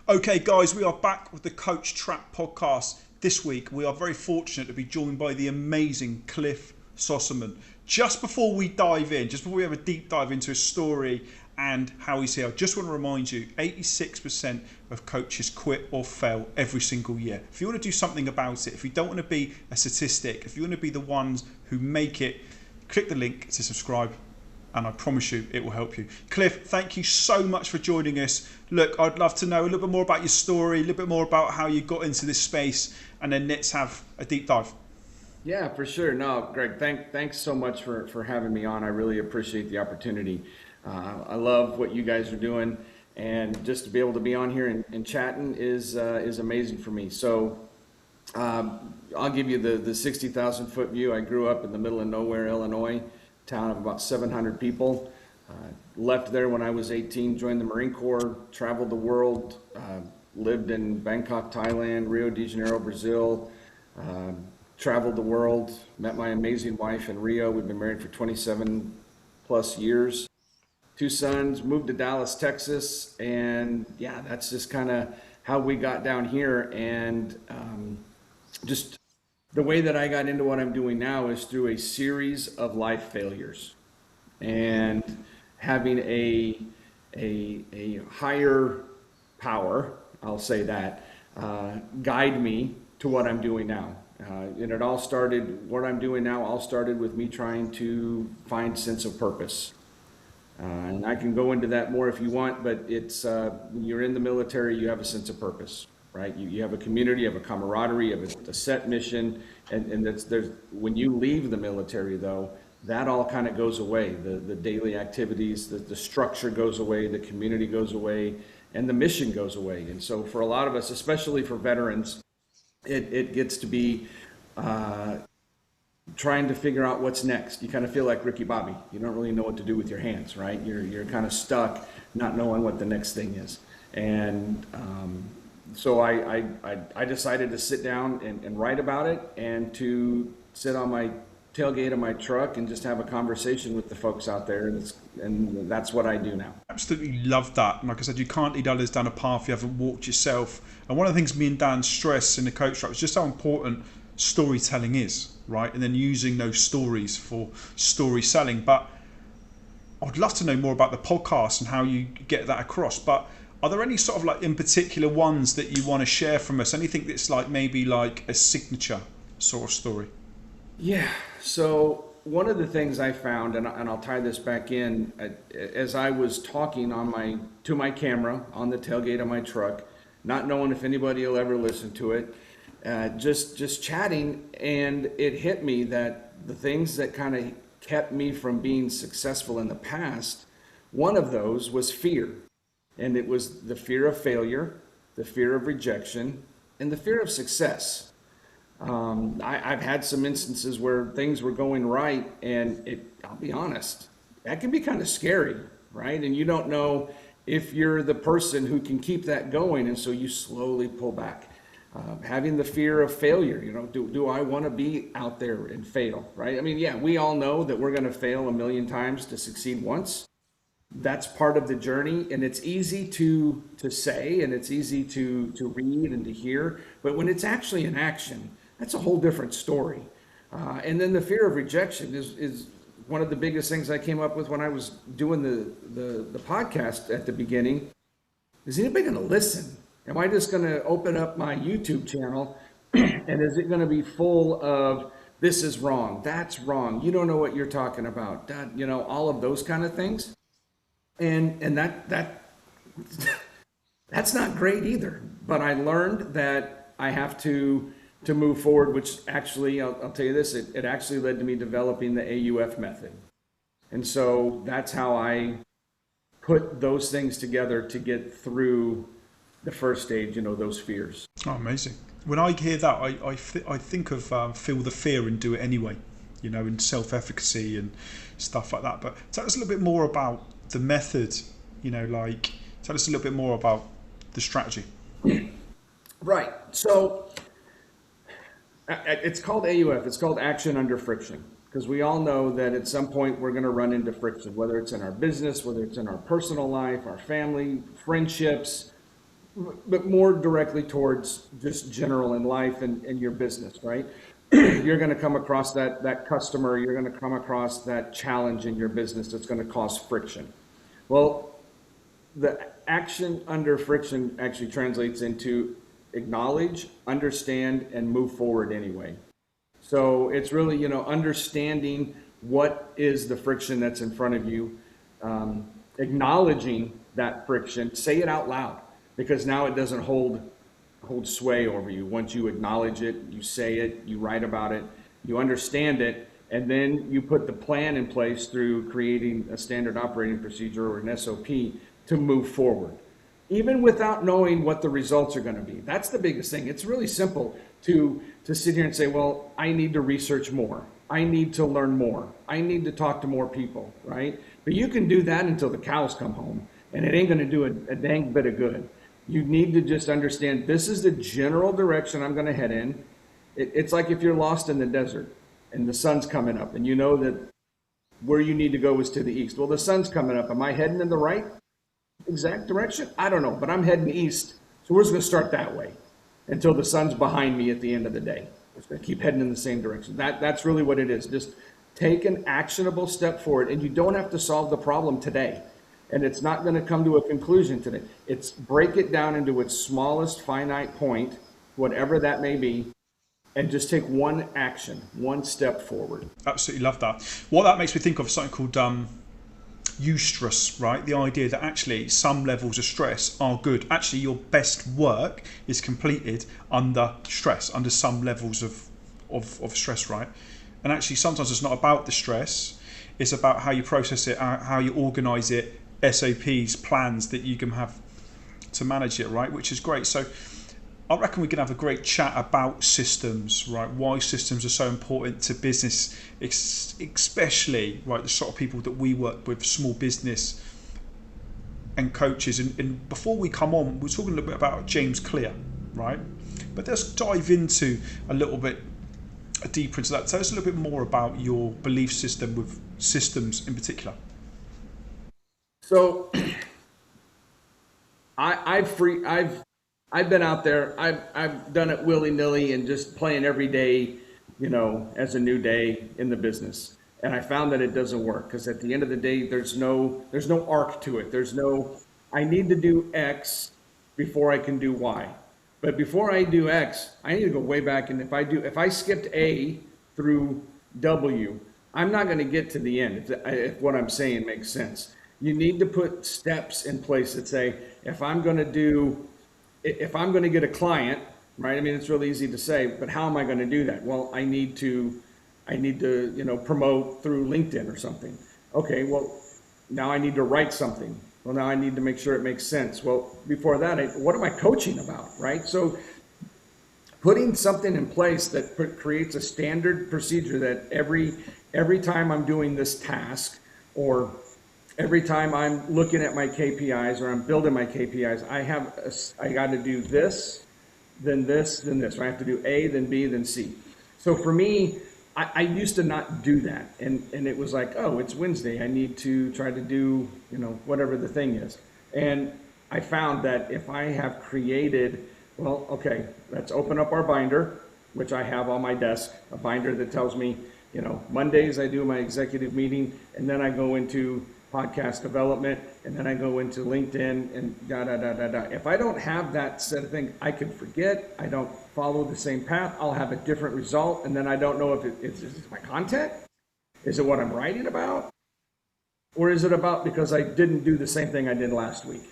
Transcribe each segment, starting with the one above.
Okay, guys, we are back with the Coach Trap podcast. This week, we are very fortunate to be joined by the amazing Cliff Sosamon. Just before we dive in, just before we have a deep dive into his story and how he's here, I just want to remind you 86% of coaches quit or fail every single year. If you want to do something about it, if you don't want to be a statistic, if you want to be the ones who make it, click the link to subscribe. And I promise you it will help you. Cliff, thank you so much for joining us. Look, I'd love to know a little bit more about your story, a little bit more about how you got into this space, and then let's have a deep dive. Yeah, for sure. No, Greg, thanks so much for having me on. I really appreciate the opportunity. I love what you guys are doing, and just to be able to be on here and chatting is amazing for me. So I'll give you the 60,000 foot view. I grew up in the middle of nowhere, Illinois, town of about 700 people. Left there when I was 18, joined the Marine Corps, traveled the world, lived in Bangkok, Thailand, Rio de Janeiro, Brazil, traveled the world, met my amazing wife in Rio. We've been married for 27 plus years. Two sons, moved to Dallas, Texas, and yeah, that's just kind of how we got down here. And just the way that I got into what I'm doing now is through a series of life failures and having a higher power, I'll say that, guide me to what I'm doing now. And it all started, what I'm doing now all started with me trying to find sense of purpose. And I can go into that more if you want, but it's when you're in the military, you have a sense of purpose, right? You have a community, you have a camaraderie, you have a set mission, and there's when you leave the military, though, that all kind of goes away. The daily activities, the structure goes away, the community goes away, and the mission goes away. And so for a lot of us, especially for veterans, it gets to be trying to figure out what's next. You kind of feel like Ricky Bobby. You don't really know what to do with your hands, right? You're kind of stuck, not knowing what the next thing is. And so I decided to sit down and write about it, and to sit on my tailgate of my truck and just have a conversation with the folks out there. And that's what I do now. Absolutely love that. And like I said, you can't lead others down a path you haven't walked yourself. And one of the things me and Dan stress in the coach track is just how important storytelling is, right? And then using those stories for story selling. But I'd love to know more about the podcast and how you get that across. But are there any sort of like in particular ones that you want to share from us? Anything that's like maybe like a signature sort of story? Yeah. So one of the things I found, and I'll tie this back in, as I was talking to my camera on the tailgate of my truck, not knowing if anybody will ever listen to it, just chatting, and it hit me that the things that kind of kept me from being successful in the past, one of those was fear. And it was the fear of failure, the fear of rejection, and the fear of success. I've had some instances where things were going right, and I'll be honest, that can be kind of scary, right? And you don't know if you're the person who can keep that going, and so you slowly pull back. Having the fear of failure, do I want to be out there and fail, right? I mean, yeah, we all know that we're going to fail a million times to succeed once. That's part of the journey, and it's easy to say, and it's easy to read and to hear, but when it's actually in action, that's a whole different story. And then the fear of rejection is one of the biggest things I came up with when I was doing the podcast at the beginning. Is anybody going to listen? Am I just going to open up my YouTube channel and is it going to be full of this is wrong, that's wrong, you don't know what you're talking about, all of those kind of things? And that's not great either. But I learned that I have to move forward, which actually, I'll tell you this, it actually led to me developing the AUF method. And so that's how I put those things together to get through the first stage, those fears. Oh, amazing. When I hear that, I think of feel the fear and do it anyway, in self-efficacy and stuff like that. But tell us a little bit more about the method, tell us a little bit more about the strategy. Right. So it's called AUF. It's called action under friction, because we all know that at some point we're going to run into friction, whether it's in our business, whether it's in our personal life, our family, friendships, but more directly towards just general in life and your business, right? You're going to come across that customer, you're going to come across that challenge in your business that's going to cause friction. Well, the action under friction actually translates into acknowledge, understand, and move forward anyway. So it's really, understanding what is the friction that's in front of you, acknowledging that friction, say it out loud, because now it doesn't hold sway over you. Once you acknowledge it, you say it, you write about it, you understand it, and then you put the plan in place through creating a standard operating procedure or an SOP to move forward, even without knowing what the results are going to be. That's the biggest thing. It's really simple to sit here and say, well, I need to research more. I need to learn more. I need to talk to more people, right? But you can do that until the cows come home, and it ain't going to do a dang bit of good. You need to just understand this is the general direction I'm going to head in. It's like if you're lost in the desert and the sun's coming up and you know that where you need to go is to the east. Well, the sun's coming up. Am I heading in the right exact direction? I don't know, but I'm heading east. So we're just going to start that way until the sun's behind me at the end of the day. We're just going to keep heading in the same direction. That's really what it is. Just take an actionable step forward, and you don't have to solve the problem today. And it's not going to come to a conclusion today. It's break it down into its smallest finite point, whatever that may be, and just take one action, one step forward. Absolutely love that. What that makes me think of is something called eustress, right? The idea that actually some levels of stress are good. Actually, your best work is completed under stress, under some levels of stress, right? And actually, sometimes it's not about the stress. It's about how you process it, how you organize it, SOPs, plans that you can have to manage it, right? Which is great. So I reckon we can have a great chat about systems, right? Why systems are so important to business, especially, right, the sort of people that we work with, small business and coaches. And before we come on, we're talking a little bit about James Clear, right? But let's dive into a little bit deeper into that. Tell us a little bit more about your belief system with systems in particular. So I've been out there. I've done it willy-nilly and just playing every day, as a new day in the business. And I found that it doesn't work because at the end of the day, there's no arc to it. There's no, I need to do X before I can do Y. But before I do X, I need to go way back. And if I skipped A through W, I'm not going to get to the end. If what I'm saying makes sense. You need to put steps in place that say, if I'm going to get a client, right? I mean, it's really easy to say, but how am I going to do that? Well, I need to, promote through LinkedIn or something. Okay, well, now I need to write something. Well, now I need to make sure it makes sense. Well, before that, what am I coaching about, right? So putting something in place that creates a standard procedure that every time I'm doing this task, or every time I'm looking at my KPIs or I'm building my KPIs, I got to do this, then this, then this. I have to do A, then B, then C. So for me, I used to not do that. And it was like, oh, it's Wednesday. I need to try to do, whatever the thing is. And I found that if I have created, well, okay, let's open up our binder, which I have on my desk, a binder that tells me, Mondays I do my executive meeting, and then I go into podcast development, and then I go into LinkedIn and da. If I don't have that set of things, I can forget. I don't follow the same path. I'll have a different result, and then I don't know if it's my content. Is it what I'm writing about? Or is it about because I didn't do the same thing I did last week,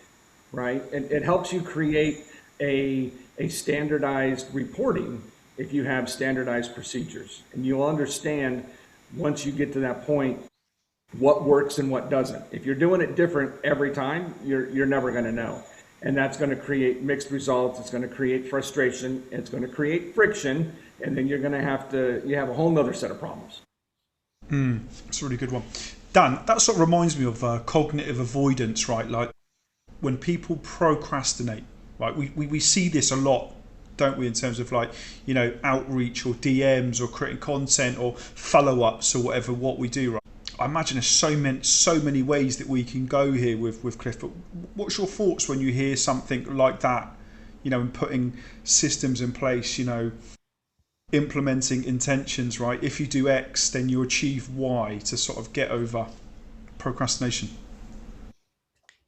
right? And it helps you create a standardized reporting if you have standardized procedures. And you'll understand once you get to that point what works and what doesn't. If you're doing it different every time, you're never going to know. And that's going to create mixed results. It's going to create frustration. It's going to create friction. And then you're going to you have a whole nother set of problems. That's a really good one. Dan, that sort of reminds me of cognitive avoidance, right? Like when people procrastinate, right? We see this a lot, don't we, in terms of outreach or DMs or creating content or follow-ups or what we do, right? I imagine there's so many ways that we can go here with Cliff. But what's your thoughts when you hear something like that? And putting systems in place. Implementing intentions. Right. If you do X, then you achieve Y to sort of get over procrastination.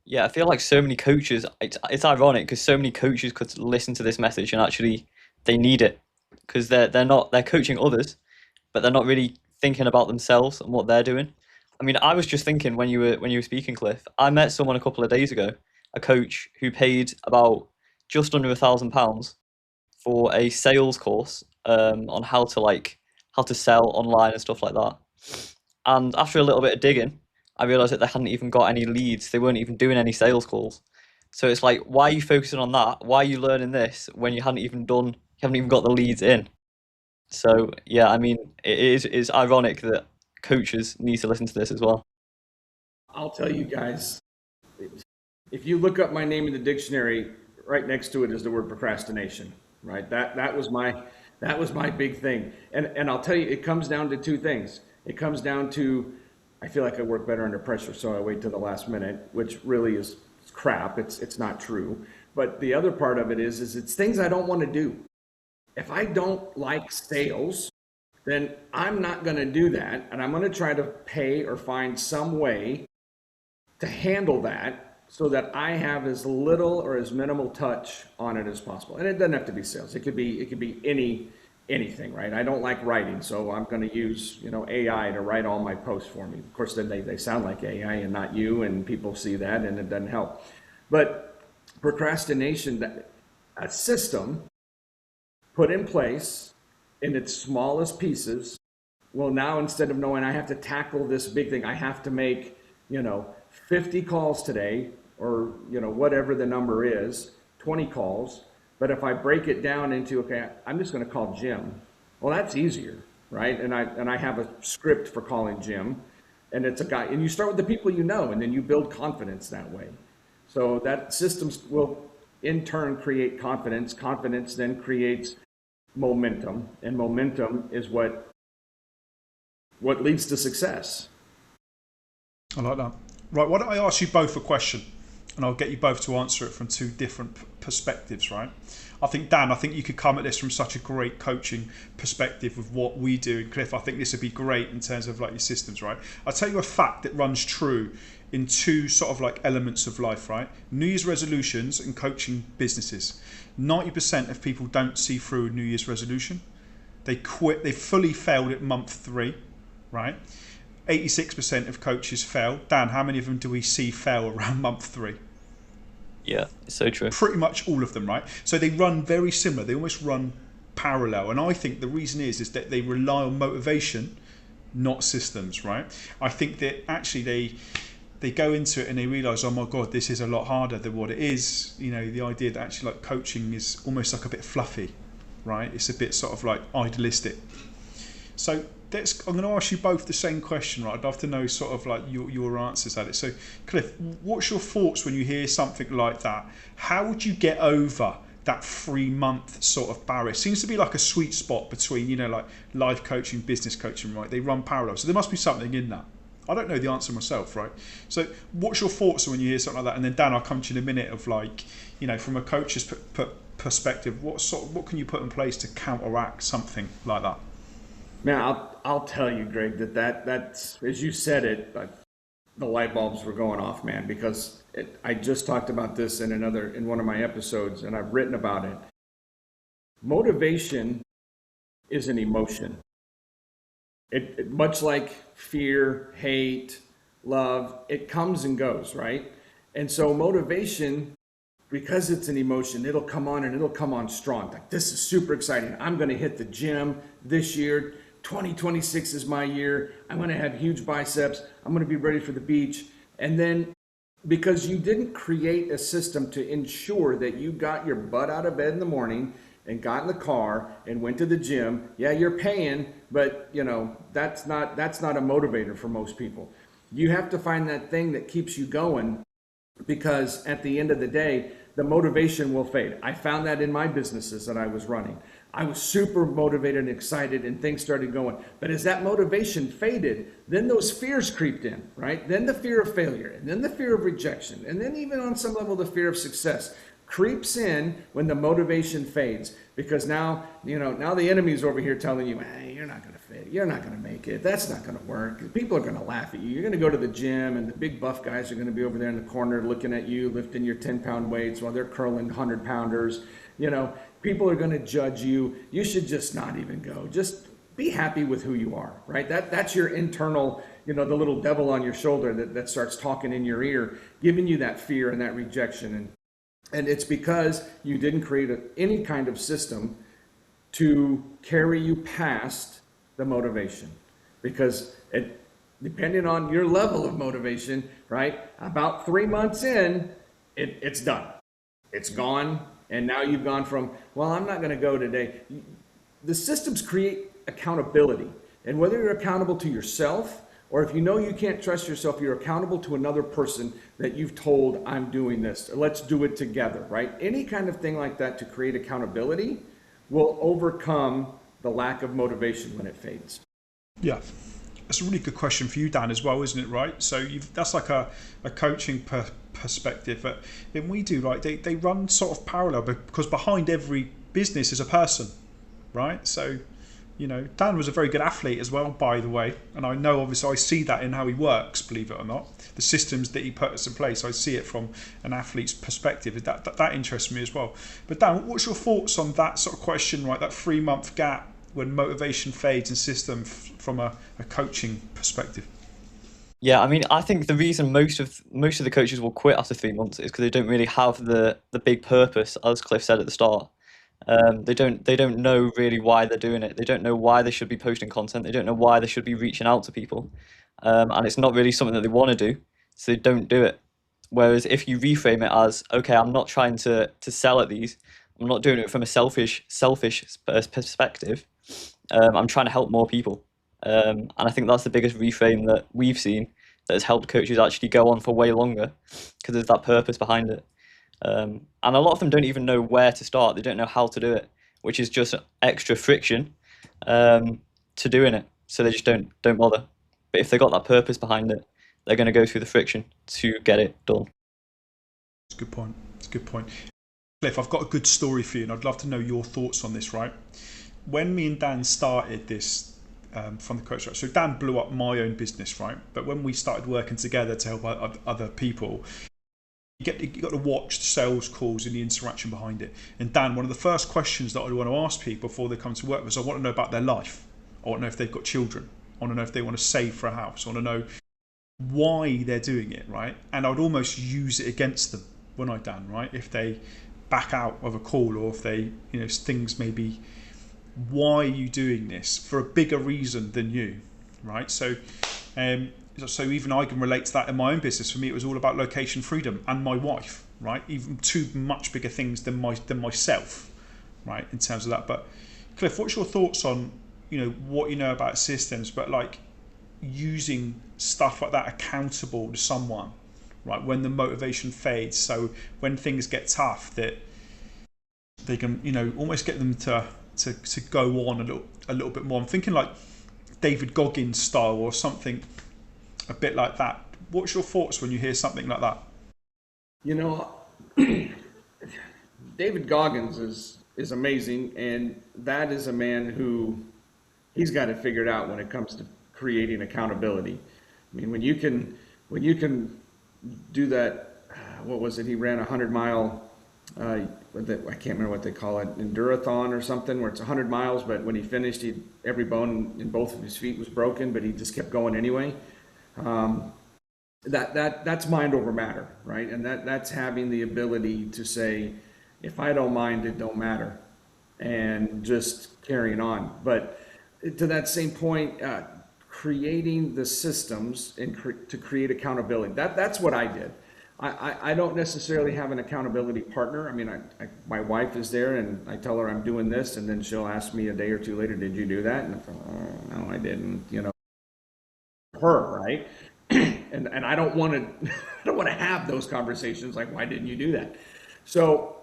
Yeah, I feel like so many coaches, it's ironic because so many coaches could listen to this message and actually they need it because they're coaching others, but they're not really thinking about themselves and what they're doing. I mean, I was just thinking when you were speaking, Cliff, I met someone a couple of days ago, a coach who paid about just under £1,000 for a sales course on how to sell online and stuff like that. And after a little bit of digging, I realized that they hadn't even got any leads. They weren't even doing any sales calls. So it's like, why are you focusing on that? Why are you learning this when you haven't even got the leads in? So yeah, I mean, it's ironic that coaches need to listen to this as well. I'll tell you guys, if you look up my name in the dictionary, right next to it is the word procrastination, right? That was my big thing. And I'll tell you, it comes down to two things. It comes down to, I feel like I work better under pressure, so I wait till the last minute, which really is crap. It's not true. But the other part of it is it's things I don't want to do. If I don't like sales, then I'm not going to do that, and I'm going to try to pay or find some way to handle that so that I have as little or as minimal touch on it as possible. And it doesn't have to be sales. It could be anything, right? I don't like writing, so I'm going to use AI to write all my posts for me. Of course, then they sound like AI and not you, and people see that, and it doesn't help. But procrastination, a system put in place in its smallest pieces, will now, instead of knowing I have to tackle this big thing, I have to make 50 calls today, or whatever the number is, 20 calls. But if I break it down into, okay, I'm just going to call Jim. Well, that's easier, right? And I have a script for calling Jim, and it's a guy. And you start with the people you know, and then you build confidence that way. So that systems will in turn create confidence. Confidence then creates momentum, and momentum is what leads to success. I like that. Right, why don't I ask you both a question, and I'll get you both to answer it from two different perspectives, right? I think, Dan, you could come at this from such a great coaching perspective of what we do. And Cliff, I think this would be great in terms of like your systems, right? I'll tell you a fact that runs true in two sort of like elements of life, right? New Year's resolutions and coaching businesses. 90% of people don't see through a New Year's resolution. They quit, they fully failed at month 3, right? 86% of coaches fail. Dan, how many of them do we see fail around month 3? Yeah, it's so true. Pretty much all of them, right? So they run very similar. They almost run parallel. And I think the reason is that they rely on motivation, not systems, right? I think that actually they go into it and they realize, oh my God, this is a lot harder than what it is. The idea that actually like coaching is almost like a bit fluffy, right? It's a bit sort of like idealistic. So I'm going to ask you both the same question, right? I'd love to know sort of like your answers at it. So Cliff, what's your thoughts when you hear something like that? How would you get over that 3-month sort of barrier? It seems to be like a sweet spot between, like life coaching, business coaching, right? They run parallel. So there must be something in that. I don't know the answer myself, right? So what's your thoughts when you hear something like that? And then Dan, I'll come to you in a minute of like, from a coach's perspective, what can you put in place to counteract something like that? Man, I'll tell you, Greg, that's as you said it, the light bulbs were going off, man, because I just talked about this in one of my episodes, and I've written about it. Motivation is an emotion. It much like fear, hate, love, it comes and goes, right? And so motivation, because it's an emotion, it'll come on and it'll come on strong. Like, this is super exciting. I'm going to hit the gym this year. 2026 is my year. I'm going to have huge biceps. I'm going to be ready for the beach. And then because you didn't create a system to ensure that you got your butt out of bed in the morning and got in the car and went to the gym, yeah, you're paying, but that's not a motivator for most people. You have to find that thing that keeps you going, because at the end of the day, the motivation will fade. I found that in my businesses that I was running. I was super motivated and excited and things started going. But as that motivation faded, then those fears creeped in, right? Then the fear of failure, and then the fear of rejection, and then even on some level, the fear of success creeps in when the motivation fades. Because now, now the enemy's over here telling you, hey, you're not going to fit. You're not going to make it. That's not going to work. People are going to laugh at you. You're going to go to the gym and the big buff guys are going to be over there in the corner looking at you, lifting your 10-pound weights while they're curling 100-pounders. People are going to judge you. You should just not even go. Just be happy with who you are, right? That's your internal, the little devil on your shoulder that starts talking in your ear, giving you that fear and that rejection. And it's because you didn't create any kind of system to carry you past the motivation. Because depending on your level of motivation, right, about 3 months in, it's done. It's gone. And now you've gone from, well, I'm not going to go today. The systems create accountability. And whether you're accountable to yourself, or if you can't trust yourself, you're accountable to another person that you've told, I'm doing this. Let's do it together, right? Any kind of thing like that to create accountability will overcome the lack of motivation when it fades. Yeah. That's a really good question for you, Dan, as well, isn't it, right? So that's like a coaching perspective. But then we do, right, they run sort of parallel because behind every business is a person, right? So, Dan was a very good athlete as well, by the way. And I know, obviously, I see that in how he works, believe it or not. The systems that he puts in place, I see it from an athlete's perspective. That interests me as well. But Dan, what's your thoughts on that sort of question, right? That 3-month gap when motivation fades in system from a coaching perspective? Yeah, I mean, I think the reason most of the coaches will quit after 3 months is because they don't really have the big purpose, as Cliff said at the start. They don't know really why they're doing it. They don't know why they should be posting content. They don't know why they should be reaching out to people, and it's not really something that they want to do, so they don't do it. Whereas if you reframe it as, okay, I'm not trying to sell at these. I'm not doing it from a selfish perspective. I'm trying to help more people. And I think that's the biggest reframe that we've seen that has helped coaches actually go on for way longer because there's that purpose behind it. And a lot of them don't even know where to start. They don't know how to do it, which is just extra friction to doing it. So they just don't bother. But if they got that purpose behind it, they're going to go through the friction to get it done. It's a good point. It's a good point. Cliff, I've got a good story for you, and I'd love to know your thoughts on this, right? When me and Dan started this from the coach, right? So Dan blew up my own business, right? But when we started working together to help other people, you got to watch the sales calls and the interaction behind it. And Dan, one of the first questions that I want to ask people before they come to work was, I want to know about their life. I want to know if they've got children. I want to know if they want to save for a house. I want to know why they're doing it, right? And I'd almost use it against them when I Dan, right? If they back out of a call, or if they, things maybe, why are you doing this for a bigger reason than you, right? So even I can relate to that in my own business. For me, it was all about location freedom and my wife, right? Even two much bigger things than myself, right? In terms of that. But Cliff, what's your thoughts on, what you know about systems, but like using stuff like that accountable to someone, right? When the motivation fades, so when things get tough, that they can, almost get them to go on a little bit more. I'm thinking like David Goggins style or something a bit like that. What's your thoughts when you hear something like that? David Goggins is amazing, and that is a man who he's got it figured out when it comes to creating accountability. I mean, when you can do that, what was it? He ran 100-mile. I can't remember what they call it, endurathon or something, where it's 100 miles, but when he finished, every bone in both of his feet was broken, but he just kept going anyway. That's mind over matter, right? And that's having the ability to say, if I don't mind, it don't matter, and just carrying on. But to that same point, creating the systems and to create accountability. That's what I did. I don't necessarily have an accountability partner. I mean, my wife is there, and I tell her I'm doing this, and then she'll ask me a day or two later, "Did you do that?" And I'm no, I didn't. Her, right? and I don't want to have those conversations like, "Why didn't you do that?" So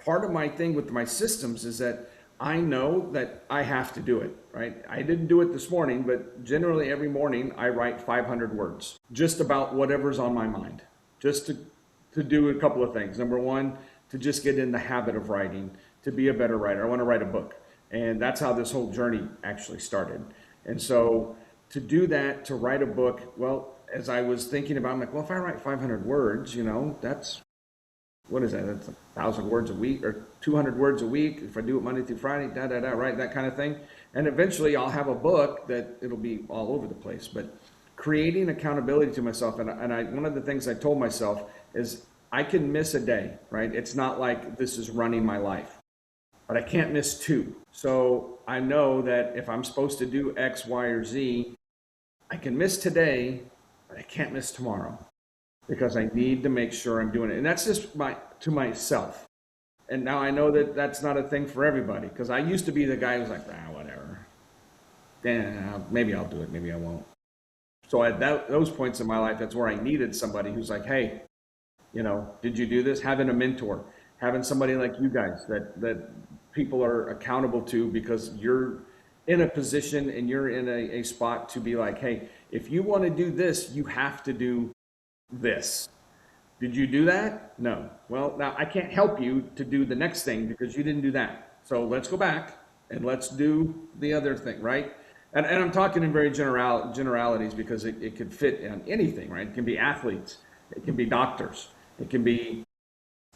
part of my thing with my systems is that I know that I have to do it, right? I didn't do it this morning, but generally every morning I write 500 words, just about whatever's on my mind, just to do a couple of things. Number one, to just get in the habit of writing, to be a better writer. I want to write a book. And that's how this whole journey actually started. And so to do that, to write a book, well, as I was thinking about, I'm like, well, if I write 500 words, that's, what is that? That's 1,000 words a week or 200 words a week. If I do it Monday through Friday, right? That kind of thing. And eventually I'll have a book that it'll be all over the place. But creating accountability to myself, and one of the things I told myself is I can miss a day, right? It's not like this is running my life, but I can't miss 2. So I know that if I'm supposed to do X, Y, or Z, I can miss today, but I can't miss tomorrow because I need to make sure I'm doing it. And that's just to myself. And now I know that that's not a thing for everybody, because I used to be the guy who's like, whatever. Maybe I'll do it, maybe I won't. So at those points in my life, that's where I needed somebody who's like, hey, did you do this? Having a mentor, having somebody like you guys that people are accountable to, because you're in a position and you're in a spot to be like, hey, if you want to do this, you have to do this. Did you do that? No. Well, now I can't help you to do the next thing because you didn't do that. So let's go back and let's do the other thing, right? And I'm talking in very generalities because it could fit on anything, right? It can be athletes, it can be doctors, it can be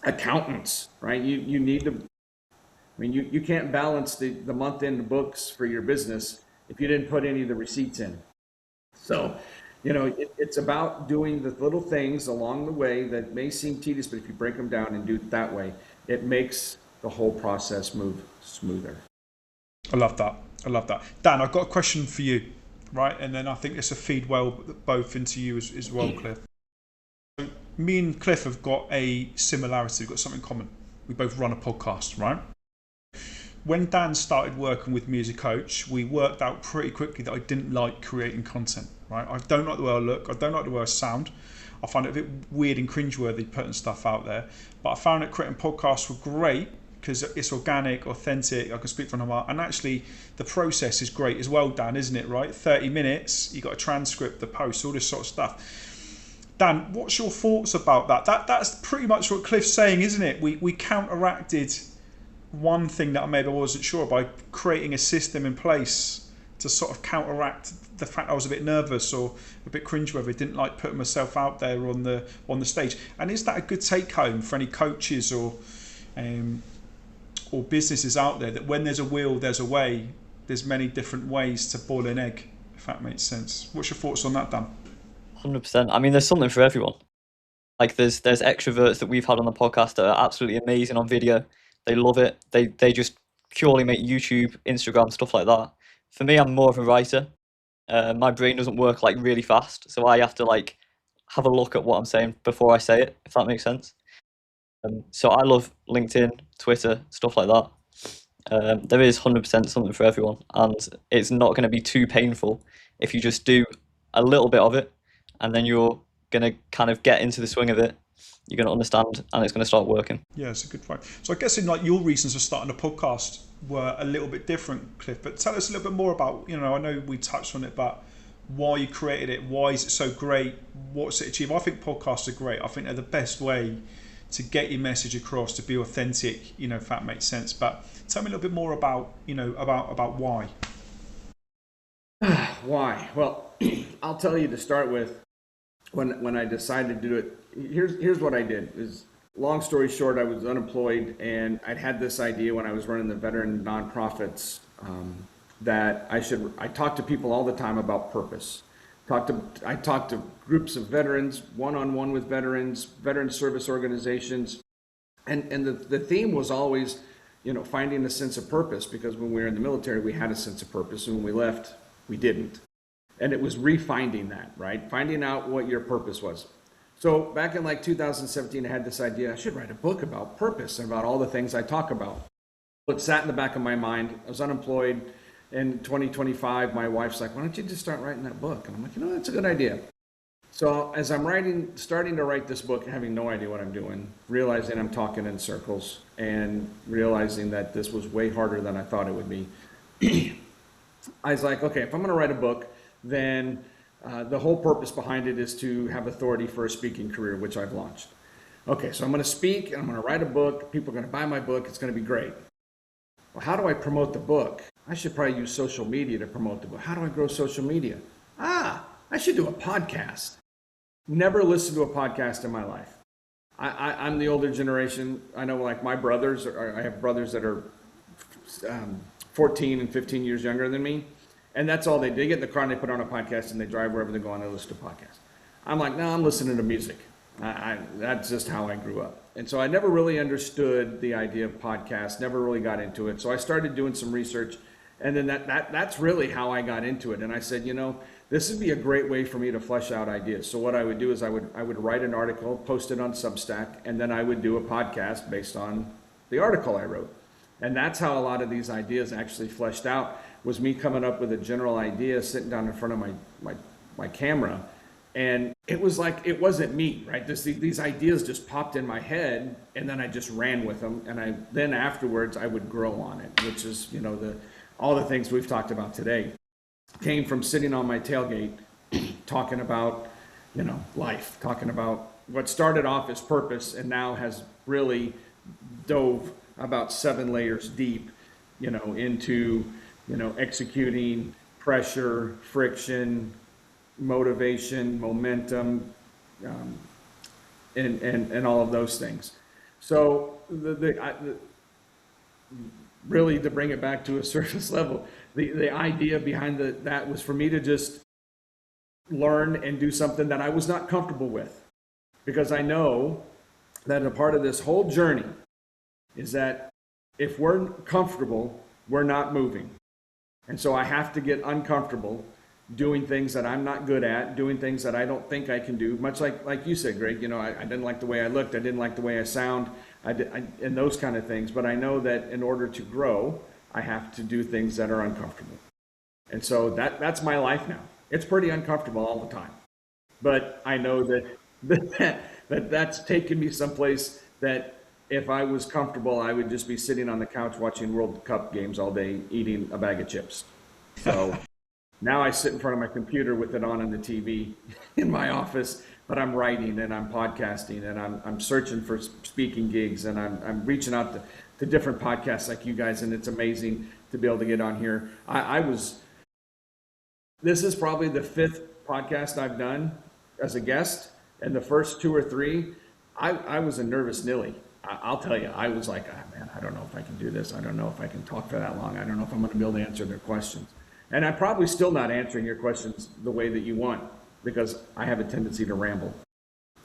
accountants, right? You need to, you can't balance the month-end books for your business if you didn't put any of the receipts in. So, it's about doing the little things along the way that may seem tedious, but if you break them down and do it that way, it makes the whole process move smoother. I love that. Dan, I've got a question for you, right? And then I think this will feed well both into you as well, Cliff. So me and Cliff have got a similarity. We've got something in common. We both run a podcast, right? When Dan started working with me as a coach, we worked out pretty quickly that I didn't like creating content, right? I don't like the way I look. I don't like the way I sound. I find it a bit weird and cringeworthy putting stuff out there. But I found that creating podcasts were great because it's organic, authentic. I can speak from the heart. And actually, the process is great as well, Dan, isn't it, right? 30 minutes, you got a transcript, the post, all this sort of stuff. Dan, what's your thoughts about that? That's pretty much what Cliff's saying, isn't it? We counteracted one thing that maybe I wasn't sure by creating a system in place to sort of counteract the fact I was a bit nervous or a bit cringeworthy, didn't like putting myself out there on the stage. And is that a good take home for any coaches or businesses out there, that when there's a will, there's a way? There's many different ways to boil an egg, if that makes sense. What's your thoughts on that, Dan? 100%. I mean, there's something for everyone. Like there's extroverts that we've had on the podcast that are absolutely amazing on video. They love it. They just purely make YouTube, Instagram, stuff like that. For me, I'm more of a writer. My brain doesn't work like really fast, so I have to like have a look at what I'm saying before I say it, if that makes sense. So I love LinkedIn, Twitter, stuff like that. There is 100% something for everyone, and it's not going to be too painful if you just do a little bit of it, and then you're going to kind of get into the swing of it. You're going to understand, and it's going to start working. Yeah, it's a good point. So I guess in like your reasons for starting a podcast were a little bit different, Cliff. But tell us a little bit more about, I know we touched on it, but why you created it, why is it so great, what's it achieve? I think podcasts are great. I think they're the best way to get your message across, to be authentic, if that makes sense. But tell me a little bit more about, about why. Why? Well, I'll tell you to start with. When I decided to do it, here's what I did. Is long story short, I was unemployed, and I'd had this idea when I was running the veteran nonprofits that I talk to people all the time about purpose. I talk to groups of veterans, one-on-one with veterans, veteran service organizations, and the theme was always, finding a sense of purpose, because when we were in the military, we had a sense of purpose, and when we left, we didn't. And it was refinding that, right? Finding out what your purpose was. So back in like 2017, I had this idea, I should write a book about purpose and about all the things I talk about. It sat in the back of my mind. I was unemployed. In 2025, my wife's like, why don't you just start writing that book? And I'm like, that's a good idea. So as I'm starting to write this book, having no idea what I'm doing, realizing I'm talking in circles, and realizing that this was way harder than I thought it would be, I was like, okay, if I'm going to write a book, then the whole purpose behind it is to have authority for a speaking career, which I've launched. Okay, so I'm going to speak, and I'm going to write a book. People are going to buy my book. It's going to be great. Well, how do I promote the book? I should probably use social media to promote the book. How do I grow social media? I should do a podcast. Never listened to a podcast in my life. I'm the older generation. I know, like, my brothers, I have brothers that are 14 and 15 years younger than me. And that's all they do. They get in the car and they put on a podcast and they drive wherever they go and they listen to podcasts. I'm like, no, I'm listening to music. That's just how I grew up. And so I never really understood the idea of podcasts, never really got into it. So I started doing some research, and then that's really how I got into it. And I said, this would be a great way for me to flesh out ideas. So what I would do is I would write an article, post it on Substack, and then I would do a podcast based on the article I wrote. And that's how a lot of these ideas actually fleshed out, was me coming up with a general idea, sitting down in front of my camera. And it was like, it wasn't me, right? These ideas just popped in my head, and then I just ran with them. And then afterwards I would grow on it, which is, all the things we've talked about today came from sitting on my tailgate, talking about, life, talking about what started off as purpose and now has really dove about 7 layers deep, into, executing, pressure, friction, motivation, momentum, and all of those things. So really, to bring it back to a surface level, the idea behind that was for me to just learn and do something that I was not comfortable with, because I know that a part of this whole journey is that if we're comfortable, we're not moving. And so I have to get uncomfortable doing things that I'm not good at, doing things that I don't think I can do, much like you said, Greg. I didn't like the way I looked, I didn't like the way I sound, and those kind of things. But I know that in order to grow, I have to do things that are uncomfortable. And so that's my life now. It's pretty uncomfortable all the time. But I know that's taken me someplace that if I was comfortable, I would just be sitting on the couch watching World Cup games all day, eating a bag of chips. So now I sit in front of my computer with it on the TV in my office, but I'm writing and I'm podcasting and I'm searching for speaking gigs, and I'm reaching out to different podcasts like you guys, and it's amazing to be able to get on here. This is probably the 5th podcast I've done as a guest, and the first 2 or 3, I was a nervous Nilly. I'll tell you, I was like, man, I don't know if I can do this. I don't know if I can talk for that long. I don't know if I'm going to be able to answer their questions. And I'm probably still not answering your questions the way that you want, because I have a tendency to ramble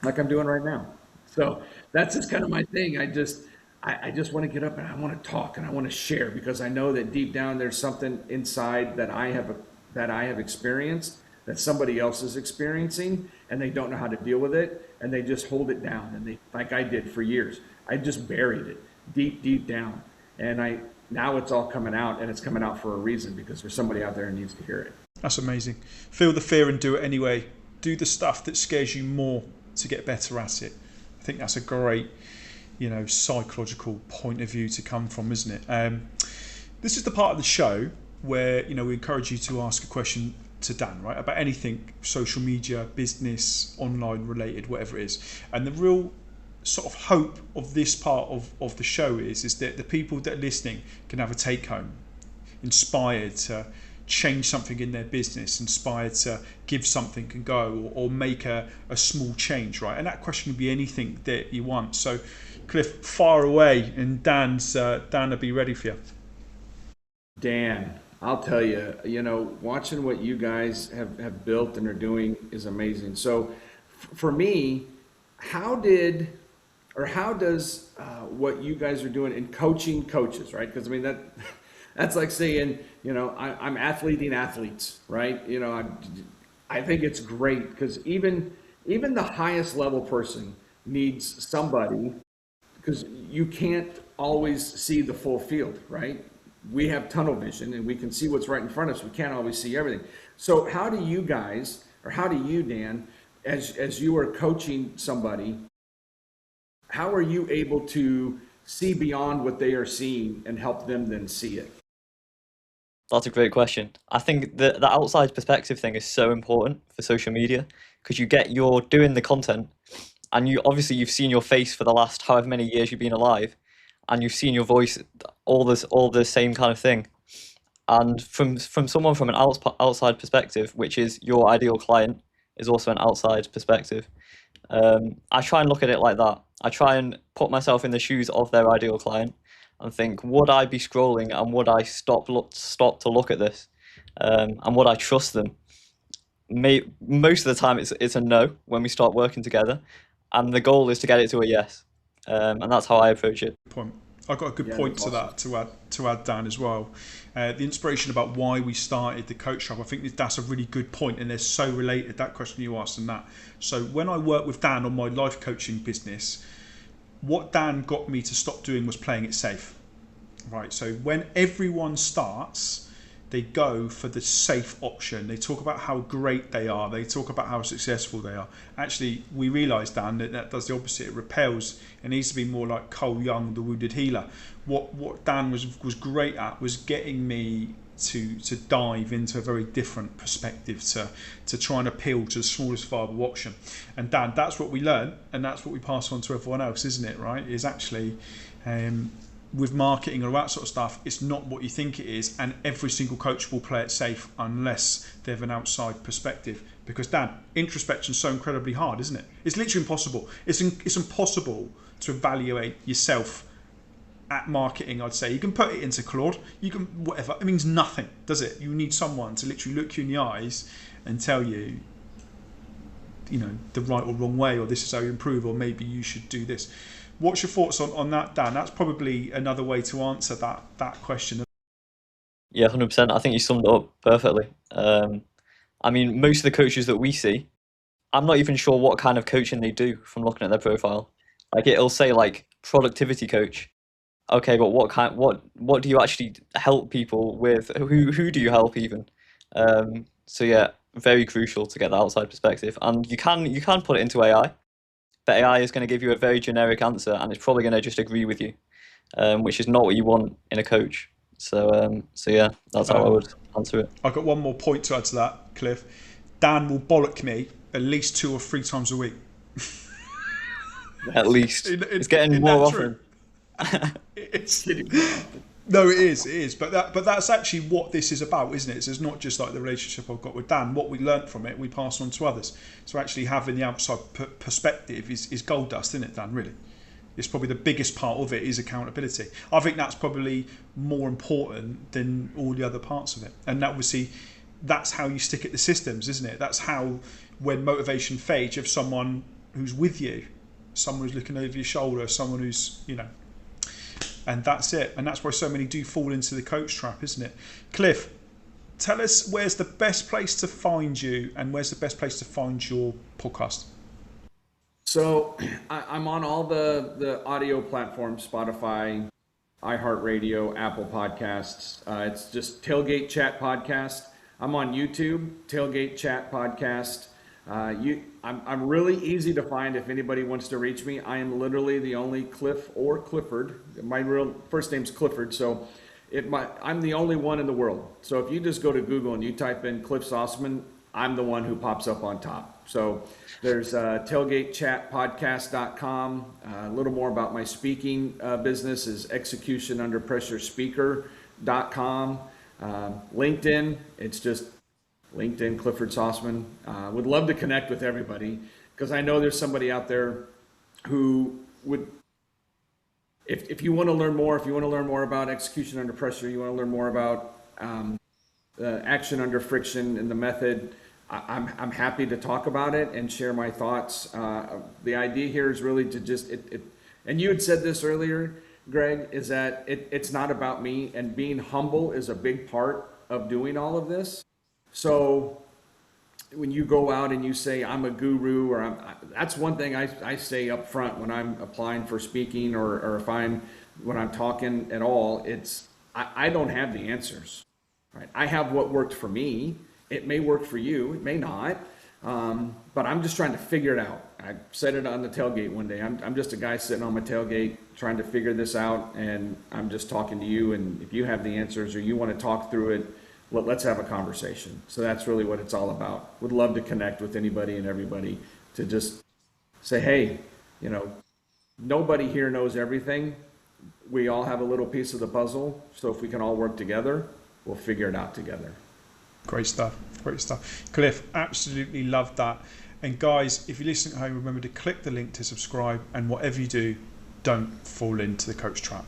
like I'm doing right now. So that's just kind of my thing. I just want to get up and I want to talk and I want to share, because I know that deep down there's something inside that I have experienced that somebody else is experiencing, and they don't know how to deal with it, and they just hold it down, and like I did for years. I just buried it deep down, and now it's all coming out, and it's coming out for a reason, because there's somebody out there who needs to hear it. That's amazing. Feel the fear and do it anyway. Do the stuff that scares you more to get better at it. I think that's a great, psychological point of view to come from, isn't it? This is the part of the show where, we encourage you to ask a question to Dan, right, about anything social media, business, online related, whatever it is. And the real sort of hope of this part of the show is that the people that are listening can have a take home, inspired to change something in their business, inspired to give something and go, or make a small change, right? And that question can be anything that you want. So Cliff, far away, and Dan will be ready for you. Dan, I'll tell you, watching what you guys have built and are doing is amazing. So for me, how does what you guys are doing in coaching coaches, right? Because that's like saying, I'm athleting athletes, right? I think it's great, because even the highest level person needs somebody, because you can't always see the full field, right? We have tunnel vision and we can see what's right in front of us. We can't always see everything. So how do you guys, or how do you, Dan, as you are coaching somebody, how are you able to see beyond what they are seeing and help them then see it? That's a great question. I think the outside perspective thing is so important for social media because you're doing the content and you've seen your face for the last however many years you've been alive, and you've seen your voice, all the same kind of thing. And from someone from an outside perspective, which is your ideal client, is also an outside perspective. I try and look at it like that. I try and put myself in the shoes of their ideal client and think, would I be scrolling and would I stop to look at this? And would I trust them? Most of the time, it's a no when we start working together, and the goal is to get it to a yes. And that's how I approach it. Point. I've got a good Yeah, point that's to awesome. that to add, Dan, as well. The inspiration about why we started the coach shop, I think that's a really good point, and they're so related, that question you asked and that. So when I worked with Dan on my life coaching business, what Dan got me to stop doing was playing it safe. Right. So when everyone starts, they go for the safe option. They talk about how great they are. They talk about how successful they are. Actually, we realise, Dan, that does the opposite. It repels. It needs to be more like Cole Young, the wounded healer. What Dan was great at was getting me to dive into a very different perspective, to try and appeal to the smallest viable option. And Dan, that's what we learn, and that's what we pass on to everyone else, isn't it? Right? Is actually. With marketing and all that sort of stuff, it's not what you think it is, and every single coach will play it safe unless they have an outside perspective. Because Dan, introspection is so incredibly hard, isn't it? It's literally impossible. It's impossible to evaluate yourself at marketing. I'd say you can put it into Claude, you can whatever. It means nothing, does it? You need someone to literally look you in the eyes and tell you, the right or wrong way, or this is how you improve, or maybe you should do this. What's your thoughts on that, Dan? That's probably another way to answer that question. Yeah, 100%. I think you summed it up perfectly. I mean, most of the coaches that we see, I'm not even sure what kind of coaching they do from looking at their profile. Like it'll say like productivity coach. Okay, but what do you actually help people with? Who do you help even? So yeah, very crucial to get the outside perspective. And you can put it into AI, but AI is going to give you a very generic answer, and it's probably going to just agree with you, which is not what you want in a coach. So yeah, that's how I would answer it. I've got one more point to add to that, Cliff. Dan will bollock me at least 2 or 3 times a week. At least it's getting In more that often. It's no, it is, but that's actually what this is about, isn't it? So it's not just like the relationship I've got with Dan. What we learnt from it, we pass on to others. So actually having the outside perspective is gold dust, isn't it, Dan? Really, it's probably the biggest part of it is accountability. I think that's probably more important than all the other parts of it. And that obviously, that's how you stick at the systems, isn't it? That's how, when motivation fades, you have someone who's with you, someone who's looking over your shoulder, someone who's and that's it. And that's why so many do fall into the coach trap, isn't it? Cliff, tell us where's the best place to find you and where's the best place to find your podcast? So I'm on all the audio platforms, Spotify, iHeartRadio, Apple Podcasts. It's just Tailgate Chat Podcast. I'm on YouTube, Tailgate Chat Podcast. I'm really easy to find if anybody wants to reach me. I am literally the only Cliff or Clifford. My real first name's Clifford, so I'm the only one in the world. So if you just go to Google and you type in Cliff Sosamon, I'm the one who pops up on top. So there's tailgatechatpodcast.com. A little more about my speaking business is executionunderpressurespeaker.com. LinkedIn, it's just LinkedIn, Clifford Sosamon. Would love to connect with everybody because I know there's somebody out there who would, if you want to learn more, about execution under pressure, you want to learn more about action under friction and the method, I'm happy to talk about it and share my thoughts. The idea here is really to just, and you had said this earlier, Greg, is that it's not about me, and being humble is a big part of doing all of this. So when you go out and you say I'm a guru, or that's one thing I say up front when I'm applying for speaking, or when I'm talking at all, it's I don't have the answers, right? I have what worked for me. It may work for you, it may not. But I'm just trying to figure it out. I said it on the tailgate one day. I'm just a guy sitting on my tailgate trying to figure this out, and I'm just talking to you. And if you have the answers or you want to talk through it, let's have a conversation. So that's really what it's all about. Would love to connect with anybody and everybody to just say, hey, you know, nobody here knows everything. We all have a little piece of the puzzle. So if we can all work together, we'll figure it out together. Great stuff. Great stuff. Cliff, absolutely loved that. And guys, if you're listening at home, remember to click the link to subscribe, and whatever you do, don't fall into the coach trap.